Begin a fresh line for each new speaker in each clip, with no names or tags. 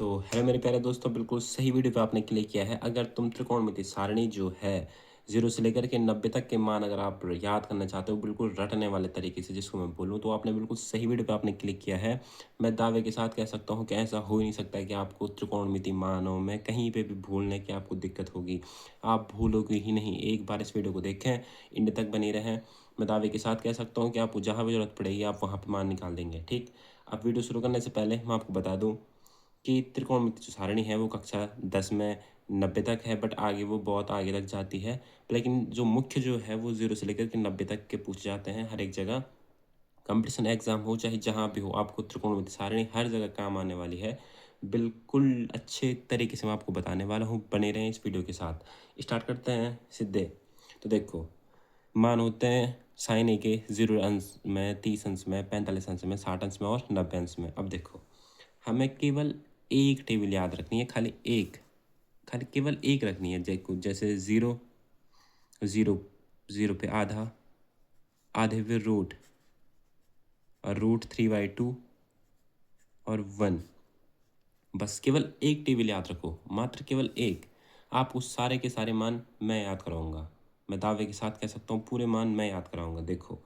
तो हेलो मेरे प्यारे दोस्तों, बिल्कुल सही वीडियो पे आपने क्लिक किया है। अगर तुम त्रिकोणमिति सारणी जो है 0 से लेकर के 90 तक के मान अगर आप याद करना चाहते हो बिल्कुल रटने वाले तरीके से, जिसको मैं बोलूँ, तो आपने बिल्कुल सही वीडियो पे आपने क्लिक किया है। मैं दावे के साथ कह सकता हूँ कि ऐसा हो ही नहीं सकता है कि आपको त्रिकोणमिति मानों में कहीं पे भी भूलने की आपको दिक्कत होगी। आप भूलोगे ही नहीं। एक बार इस वीडियो को देखें, एंड तक बने रहें। मैं दावे के साथ कह सकता हूँ कि आपको जहाँ भी जरूरत पड़ेगी आप वहाँ पर मान निकाल देंगे। ठीक। अब वीडियो शुरू करने से पहले मैं आपको बता दूँ कि त्रिकोणमिति जो सारणी है वो कक्षा 10 में 90 तक है, बट आगे वो बहुत आगे तक जाती है। लेकिन जो मुख्य जो है वो 0 से लेकर के 90 तक के पूछे जाते हैं हर एक जगह। कंपटीशन एग्जाम हो चाहे जहाँ भी हो, आपको त्रिकोणमिति सारणी हर जगह काम आने वाली है। बिल्कुल अच्छे तरीके से मैं आपको बताने वाला हूँ, बने रहें इस वीडियो के साथ। स्टार्ट करते हैं सीधे। तो देखो, मान होते हैं साइन ए के 0 अंश में, 30 अंश में, 45 अंश में, 60 अंश में और 90 अंश में। अब देखो, हमें केवल एक टेबल याद रखनी है, खाली एक, खाली केवल एक रखनी है। देखो, जैसे ज़ीरो, ज़ीरो, ज़ीरो पे आधा, आधे पे रूट, और रूट 3/2 और 1। बस केवल एक टेबल याद रखो, मात्र केवल एक। आप उस सारे के सारे मान मैं याद कराऊंगा। मैं दावे के साथ कह सकता हूँ पूरे मान मैं याद कराऊंगा। देखो,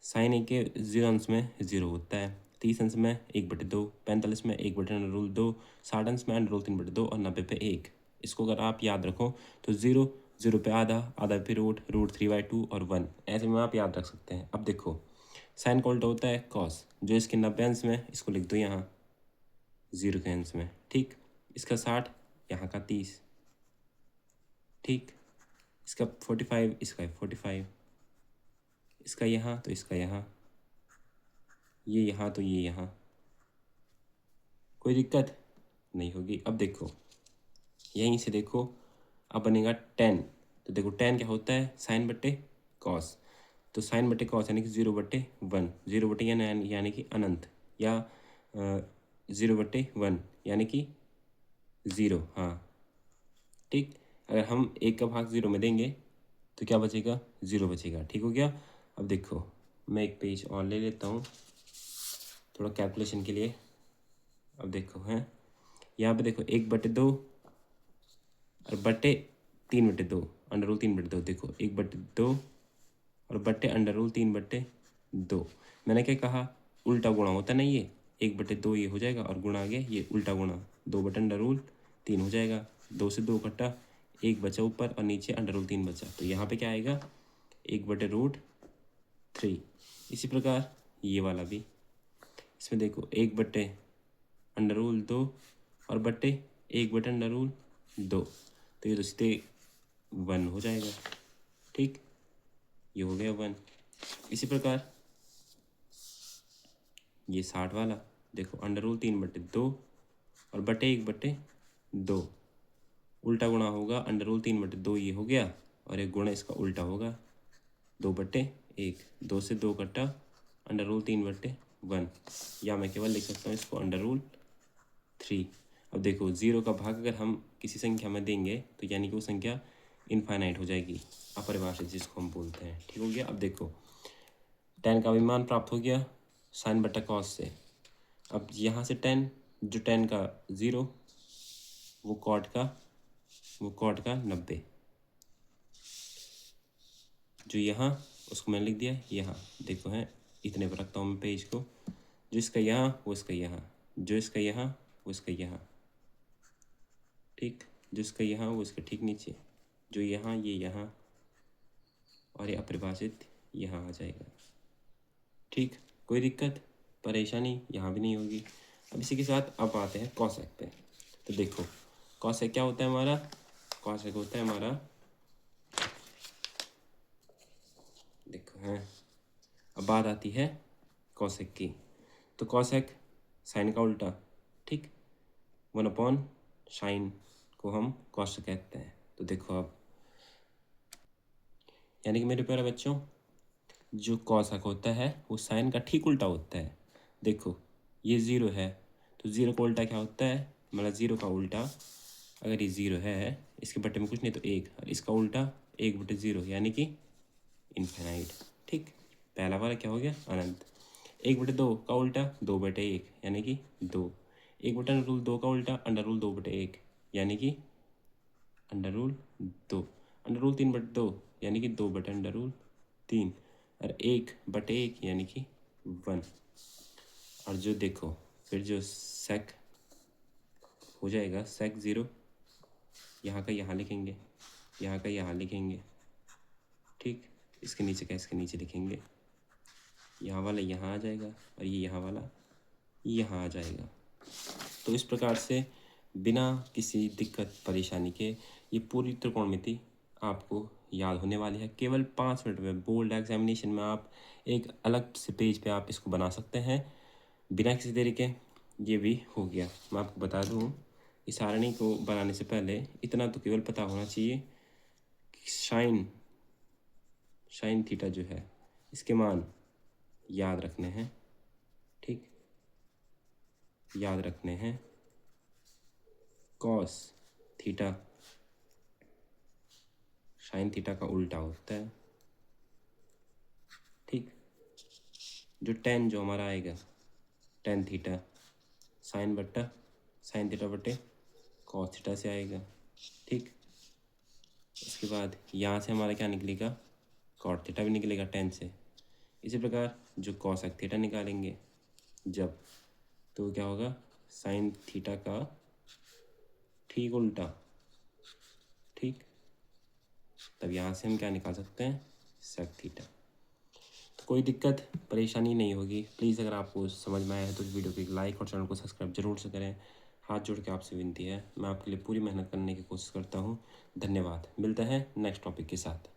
साइन ए के 0 अंश में 0 होता है, 30 अंश में 1/2, 45 में 1/√2, 60 अंश में √3/2 और 90 पे 1। इसको अगर आप याद रखो तो 0, 0 पे आधा, आधा पे रूट, रूट 3/2 और 1, ऐसे में आप याद रख सकते हैं। अब देखो, साइन का उल्टा होता है कॉस, जो इसके 90 अंश में, इसको लिख दो यहाँ 0 के अंश में। ठीक। इसका 60, यहाँ का 30। ठीक। इसका 45, इसका 45, इसका यहाँ तो इसका यहाँ, ये यहाँ तो ये यहाँ। कोई दिक्कत नहीं होगी। अब देखो, यहीं से देखो, अब बनेगा 10। तो देखो 10 क्या होता है, साइन बट्टे कॉस। तो साइन बट्टे कॉस यानी कि 0/1, 0 बट्टे यानी कि अनंत, या 0/1 यानी कि 0। हाँ, ठीक। अगर हम एक का भाग 0 में देंगे तो क्या बचेगा, 0 बचेगा। ठीक हो गया। अब देखो, मैं एक पेज और ले लेता हूँ थोड़ा कैलकुलेशन के लिए। अब देखो, हैं यहाँ पे देखो 1/2 और बटे 3/2, √3/2। देखो 1/2 और बटे √3/2। मैंने क्या कहा, उल्टा गुणा होता है ना, ये 1/2 ये हो जाएगा और गुणा आगे ये उल्टा गुणा, 2/√3 हो जाएगा। 2 से 2 कटा, 1 बचा ऊपर और नीचे √3 बचा। तो यहाँ पे क्या आएगा, 1/√3। इसी प्रकार ये वाला भी, इसमें देखो 1/√2 और बटे 1/√2। तो ये तो सीधे 1 हो जाएगा। ठीक, ये हो गया 1। इसी प्रकार ये 60 वाला, देखो √3/2 और बटे 1/2, उल्टा गुणा होगा, √3/2 ये हो गया और एक गुणा इसका उल्टा होगा, 2/1। 2 से 2 कटा, √3/1, या मैं केवल लिख सकता हूँ इसको √3। अब देखो, 0 का भाग अगर हम किसी संख्या में देंगे तो यानी कि वो संख्या इनफाइनाइट हो जाएगी, अपरिभाषित जिसको हम बोलते हैं। ठीक हो गया। अब देखो, 10 का भी मान प्राप्त हो गया साइन बटा कॉस से। अब यहाँ से 10, जो 10 का 0, वो कॉट का 90, जो यहाँ, उसको मैंने लिख दिया यहाँ। देखो, है इतने पर रखता हूँ मैं पेज को, जो इसका यहाँ वो इसका यहाँ, जो इसका यहाँ वो इसका यहाँ। ठीक, जो इसका यहाँ वो इसका ठीक नीचे, जो यहाँ ये यहाँ, और ये अपरिभाषित यहाँ आ जाएगा। ठीक, कोई दिक्कत परेशानी यहाँ भी नहीं होगी। अब इसी के साथ अब आते हैं कॉसेक पे। तो देखो, कॉसेक क्या होता है हमारा, कॉसेक होता है हमारा, देखो है, अब बात आती है कॉसेक की। तो कॉसेक साइन का उल्टा। ठीक, 1/साइन को हम कॉस कहते हैं। तो देखो अब, यानी कि मेरे प्यारे बच्चों, जो कॉसेक होता है वो साइन का ठीक उल्टा होता है। देखो, ये 0 है तो 0 का उल्टा क्या होता है, मतलब 0 का उल्टा, अगर ये 0 है, इसके बटे में कुछ नहीं तो 1, और इसका उल्टा 1/0 यानी कि इनफाइनाइट। ठीक, पहला वाला क्या हो गया, अनंत। 1/2 का उल्टा 2/1 यानी कि 2। 1 बटे अंडर रूल 2 का उल्टा अंडर रूल 2 बटे 1 यानी कि अंडर रूल 2, अंडर रूल 3 बटे 2 यानी कि 2 बटे अंडर रूल 3, और 1 बटे 1 यानी कि 1। और जो देखो फिर जो सेक हो जाएगा सेक 0, यहाँ का यहाँ लिखेंगे, यहाँ का यहाँ लिखेंगे, ठीक। इसके नीचे का इसके नीचे लिखेंगे, यहाँ वाला यहाँ आ जाएगा और ये यहाँ वाला यहाँ आ जाएगा। तो इस प्रकार से बिना किसी दिक्कत परेशानी के ये पूरी त्रिकोणमिति आपको याद होने वाली है। केवल 5 मिनट में बोर्ड एग्जामिनेशन में आप एक अलग से पेज पे आप इसको बना सकते हैं बिना किसी देरी के। ये भी हो गया। मैं आपको बता दूँ इस सारणी को बनाने से पहले इतना तो केवल पता होना चाहिए कि साइन थीटा जो है इसके मान याद रखने हैं, ठीक, याद रखने हैं। कॉस थीटा साइन थीटा का उल्टा होता है, ठीक। जो टेन जो हमारा आएगा टेन थीटा साइन थीटा बटे कॉस थीटा से आएगा, ठीक। इसके बाद यहाँ से हमारा क्या निकलेगा, कॉट थीटा भी निकलेगा टेन से। इसी प्रकार जो कॉसेक थीटा निकालेंगे जब, तो क्या होगा साइन थीटा का ठीक उल्टा, ठीक। तब यहाँ से हम क्या निकाल सकते हैं, सेक थीटा। तो कोई दिक्कत परेशानी नहीं होगी। प्लीज़ अगर आपको समझ में आया है तो इस वीडियो को एक लाइक और चैनल को सब्सक्राइब जरूर से करें। हाथ जोड़ के आपसे विनती है, मैं आपके लिए पूरी मेहनत करने की कोशिश करता हूँ। धन्यवाद। मिलते हैं नेक्स्ट टॉपिक के साथ।